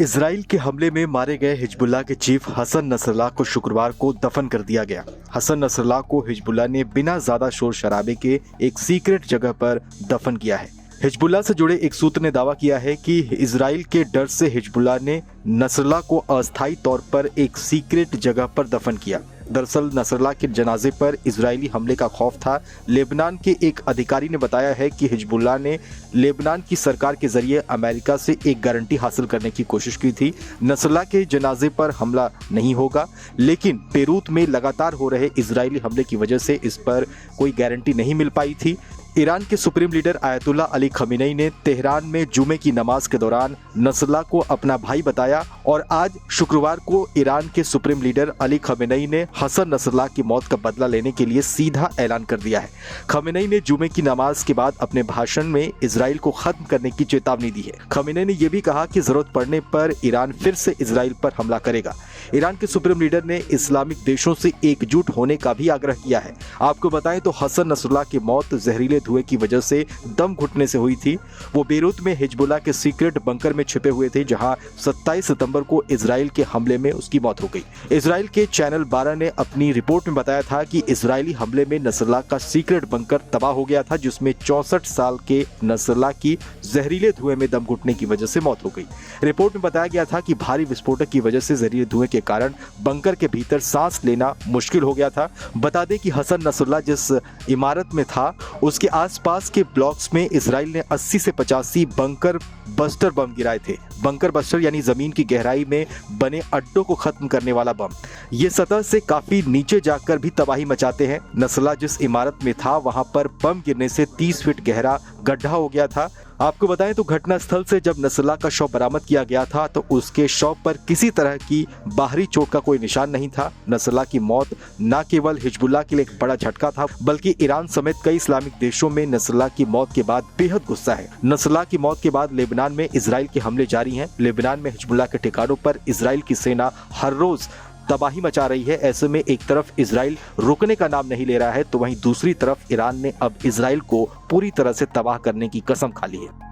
Israel के हमले में मारे गए हिजबुल्लाह के चीफ हसन नसरल्लाह को शुक्रवार को दफन कर दिया गया। हसन नसरल्लाह को हिजबुल्लाह ने बिना ज्यादा शोर शराबे के एक सीक्रेट जगह पर दफन किया है। हिजबुल्लाह से जुड़े एक सूत्र ने दावा किया है कि इजराइल के डर से हिजबुल्लाह ने नसरल्लाह को अस्थायी तौर पर एक सीक्रेट जगह पर दफन किया। दरअसल नसरल्लाह के जनाजे पर इजरायली हमले का खौफ था। लेबनान के एक अधिकारी ने बताया है कि हिजबुल्लाह ने लेबनान की सरकार के जरिए अमेरिका से एक गारंटी हासिल करने की कोशिश की थी। नसरल्लाह के जनाजे पर हमला नहीं होगा, लेकिन बेरूत में लगातार हो रहे इजरायली हमले की वजह से इस पर कोई गारंटी नहीं मिल पाई थी। ईरान के सुप्रीम लीडर आयतुल्लाह अली खमीनेई ने तेहरान में जुमे की नमाज के दौरान नसरल्लाह को अपना भाई बताया और आज शुक्रवार को ईरान के सुप्रीम लीडर अली खमीनेई ने हसन नसरल्लाह की मौत का बदला लेने के लिए सीधा ऐलान कर दिया है। खमीनेई ने जुमे की नमाज के बाद अपने भाषण में इजराइल को खत्म करने की चेतावनी दी है। खमीनेई ने यह भी कहा कि जरूरत पड़ने पर ईरान फिर से इजराइल पर हमला करेगा। ईरान के सुप्रीम लीडर ने इस्लामिक देशों से एकजुट होने का भी आग्रह किया है। आपको बताएं तो हसन नसरल्लाह की मौत जहरीले धुएं की वजह से दम घुटने से हुई थी। वो बेरूत में हिजबुल्लाह के सीक्रेट बंकर में छिपे हुए थे, जहां 27 सितंबर को इजराइल के हमले में उसकी मौत हो गई। इजराइल के चैनल 12 ने अपनी रिपोर्ट में बताया था कि इजरायली हमले में नसरल्लाह का सीक्रेट बंकर तबाह हो गया था, जिसमें 64 साल के नसरल्लाह की जहरीले धुएं में दम घुटने की वजह से मौत हो गई। रिपोर्ट में बताया गया था कि भारी विस्फोटक की वजह से जहरीले धुएं के कारण बंकर के भीतर सांस लेना मुश्किल हो गया था। बता दें कि हसन नसरल्लाह जिस इमारत में था उसके आसपास के ब्लॉक्स में इजराइल ने 80 से 85 बंकर बस्टर बम गिराए थे। बंकर बस्टर यानी जमीन की गहराई में बने अड्डों को खत्म करने वाला बम। ये सतह से काफी नीचे जाकर भी तबाही मचाते हैं। नसरल्लाह जिस इमारत में था वहां पर बम गिरने से 30 फीट गहरा गड्ढा हो गया था। आपको बताएं तो घटना स्थल से जब नसरल्लाह का शव बरामद किया गया था तो उसके शव पर किसी तरह की बाहरी चोट का कोई निशान नहीं था। नसरल्लाह की मौत न केवल हिजबुल्लाह के लिए एक बड़ा झटका था, बल्कि ईरान समेत कई इस्लामिक देशों में नसरल्लाह की मौत के बाद बेहद गुस्सा है। नसरल्लाह की मौत के बाद लेबनान में इजराइल के हमले जारी हैं। लेबनान में हिजबुल्लाह के ठिकानों पर इजराइल की सेना हर रोज तबाही मचा रही है। ऐसे में एक तरफ इजराइल रुकने का नाम नहीं ले रहा है, तो वहीं दूसरी तरफ ईरान ने अब इजराइल को पूरी तरह से तबाह करने की कसम खा ली है।